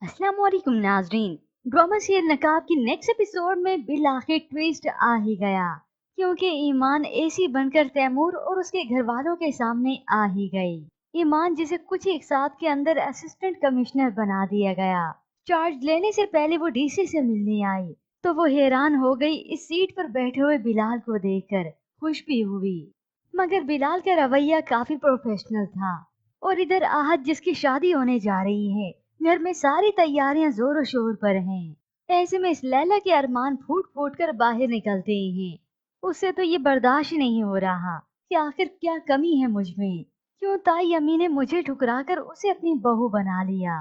अस्सलाम वालेकुम नाजरीन। ड्रामा सीरियल नकाब की नेक्स्ट एपिसोड में बिल आखिर ट्विस्ट आ ही गया, क्योंकि ईमान एसी बनकर तैमूर और उसके घर वालों के सामने आ ही गई। ईमान जिसे कुछ एक साथ के अंदर असिस्टेंट कमिश्नर बना दिया गया। चार्ज लेने से पहले वो डीसी से मिलने आई तो वो हैरान हो गई इस सीट पर बैठे हुए बिलाल को देखकर। खुश भी हुई, मगर बिलाल का रवैया काफी प्रोफेशनल था। और इधर आहत जिसकी शादी होने जा रही है, घर में सारी तैयारियां जोरों शोर पर हैं। ऐसे में इस लैला के अरमान फूट फूट कर बाहर निकलते हैं। उससे तो ये बर्दाश्त ही नहीं हो रहा कि आखिर क्या कमी है मुझ में। क्यों ताई अम्मी ने मुझे ठुकराकर उसे अपनी बहू बना लिया।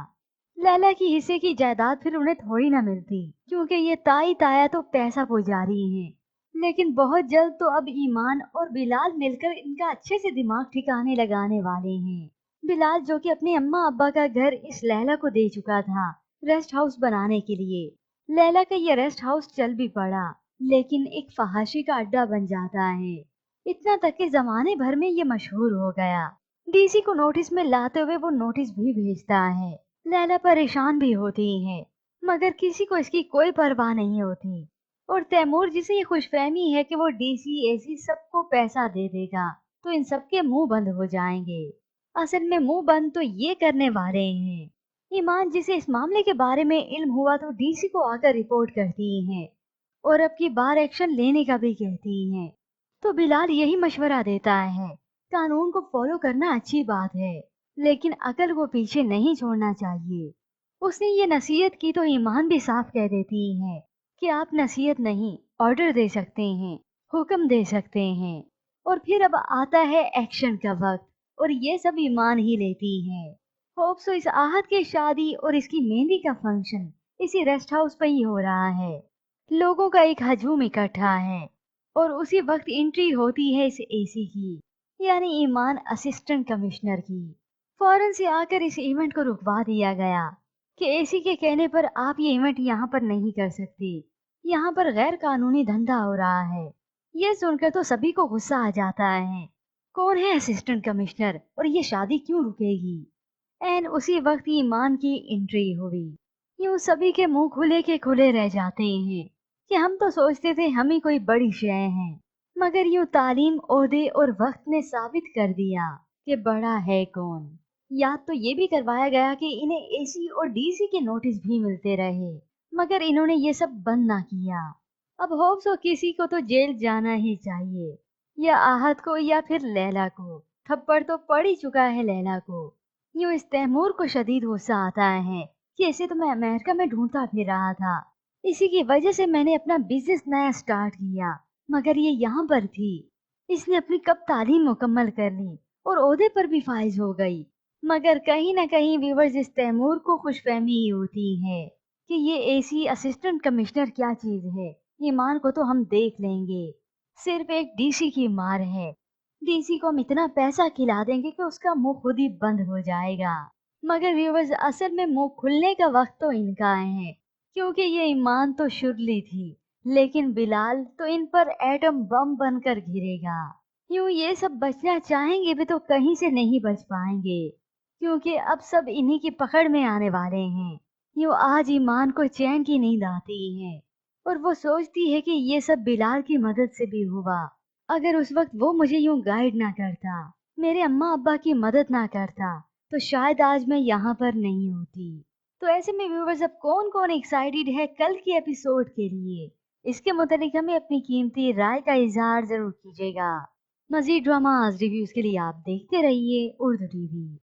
लैला की हिस्से की जायदाद फिर उन्हें थोड़ी ना मिलती, क्योंकि ये ताई ताया तो पैसा पुजारी हैं। लेकिन बहुत जल्द तो अब ईमान और बिलाल मिलकर इनका अच्छे से दिमाग ठिकाने लगाने वाले हैं। बिलाल जो कि अपने अम्मा अब्बा का घर इस लैला को दे चुका था रेस्ट हाउस बनाने के लिए। लैला का ये रेस्ट हाउस चल भी पड़ा, लेकिन एक फहाशी का अड्डा बन जाता है। इतना तक कि जमाने भर में ये मशहूर हो गया। डीसी को नोटिस में लाते हुए वो नोटिस भी भेजता है। लैला परेशान भी होती है, मगर किसी को इसकी कोई परवाह नहीं होती। और तैमूर जिसे ये खुशफहमी है कि वो डीसी एसी सबको पैसा दे देगा तो इन सबके मुंह बंद हो जाएंगे। असल में मुंह बंद तो ये करने वाले हैं। ईमान जिसे इस मामले के बारे में इल्म हुआ तो डीसी को आकर रिपोर्ट करती हैं और अब की बार एक्शन लेने का भी कहती हैं। तो बिलाल यही मशवरा देता है, कानून को फॉलो करना अच्छी बात है, लेकिन अकल को पीछे नहीं छोड़ना चाहिए। उसने ये नसीहत की तो ईमान भी साफ कह देती है कि आप नसीहत नहीं, ऑर्डर दे सकते हैं, हुक्म दे सकते हैं। और फिर अब आता है एक्शन का वक्त, और ये सब ईमान ही लेती है। होप सो इस आहत की शादी और इसकी मेहंदी का फंक्शन इसी रेस्ट हाउस पर ही हो रहा है। लोगों का एक हजूम इकट्ठा है और उसी वक्त एंट्री होती है इस एसी की, यानी ईमान असिस्टेंट कमिश्नर की। फौरन से आकर इस इवेंट को रुकवा दिया गया कि एसी के कहने पर आप ये इवेंट यहाँ पर नहीं कर सकते, यहाँ पर गैर कानूनी धंधा हो रहा है। ये सुनकर तो सभी को गुस्सा आ जाता है। कौन है असिस्टेंट कमिश्नर और ये शादी क्यों रुकेगी। एन उसी वक्त ईमान की एंट्री हुई। यूं सभी के मुंह खुले के खुले रह जाते हैं कि हम तो सोचते थे हम ही कोई बड़ी शय हैं, मगर यूं तालीम, ओहदे और वक्त ने साबित कर दिया कि बड़ा है कौन। याद तो ये भी करवाया गया कि इन्हें एसी और डीसी के नोटिस भी मिलते रहे, मगर इन्होंने ये सब बंद ना किया। अब होप्स हो किसी को तो जेल जाना ही चाहिए, या आहत को या फिर लैला को। थप्पड़ तो पड़ ही चुका है लैला को। यूं इस तैमूर को शदीद गुस्सा आता है कि ऐसे तो मैं अमेरिका में ढूंढता फिर रहा था, इसी की वजह से मैंने अपना बिजनेस नया स्टार्ट किया, मगर ये यहाँ पर थी। इसने अपनी कब तालीम मुकम्मल कर ली और ओहदे पर भी फाइज हो गई। मगर कहीं ना कहीं व्यूवर्स इस तैमूर को खुशफहमी ही होती है कि ये एसी असिस्टेंट कमिश्नर क्या चीज है। ईमान को तो हम देख लेंगे, सिर्फ एक डीसी की मार है। डीसी को हम इतना पैसा खिला देंगे कि उसका मुंह खुद ही बंद हो जाएगा। मगर व्यूवर्स असल में मुंह खुलने का वक्त तो इनका है, क्योंकि ये ईमान तो शुरली थी, लेकिन बिलाल तो इन पर एटम बम बनकर गिरेगा। यूं ये सब बचना चाहेंगे भी तो कहीं से नहीं बच पाएंगे, क्योंकि अब सब इन्हीं की पकड़ में आने वाले हैं। यूं आज ईमान को चैन की नींद आती है और वो सोचती है कि ये सब बिलाल की मदद से भी हुआ। अगर उस वक्त वो मुझे यूं गाइड ना करता, मेरे अम्मा अब्बा की मदद ना करता, तो शायद आज मैं यहाँ पर नहीं होती। तो ऐसे में व्यूवर्स अब कौन कौन एक्साइटेड है कल के एपिसोड के लिए, इसके मुतालिक हमें अपनी कीमती राय का इजहार जरूर कीजिएगा। मजीद ड्रामा रिव्यूज के लिए आप देखते रहिए उर्दू टीवी।